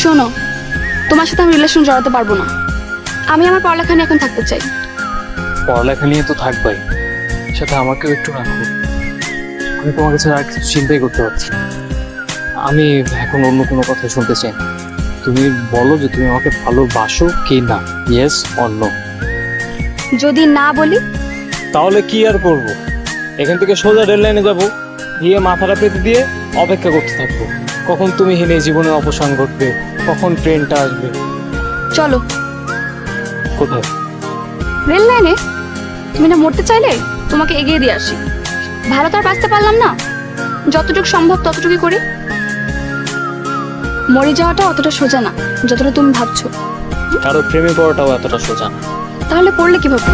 শোনো, তোমার সাথে আমি রিলেশন জড়াতে পারবো না। আমি আমার পড়ালেখা নিয়ে এখন থাকতে চাই। পড়ালেখা নিয়ে তো থাকবাই, সাথে আমাকেও একটু রাখো। আমি তোমার কাছে আর কিছু চিন্তাই করতে পারছি না। আমি এখন অন্য কোনো কথা শুনতে চাই না। তুমি বলো যে তুমি আমাকে ভালোবাসো কি না, ইয়েস অর নো। যদি না বলি? তাহলে কি আর করব, এখান থেকে সোজা রেল লাইনে যাবো, গিয়ে মাথাটা পেতে দিয়ে অপেক্ষা করতে থাকবো কখন তুমি হেলে জীবনের অবসান ঘটবে, কখন ট্রেনটা আসবে। চলো। কোথায়? রেল লাইনে। তুমি না মরতে চাইলে তোমাকে এগিয়ে দিয়ে আসি। ভালো তো আর বাঁচতে পারলাম না, যতটুকু সম্ভব ততটুকুই করি। মরে যাওয়াটা অতটা সোজা না যতটা তুমি ভাবছো। কারো প্রেমে পড়াটাও এতটা সোজা না। তাহলে পড়লে কিভাবে?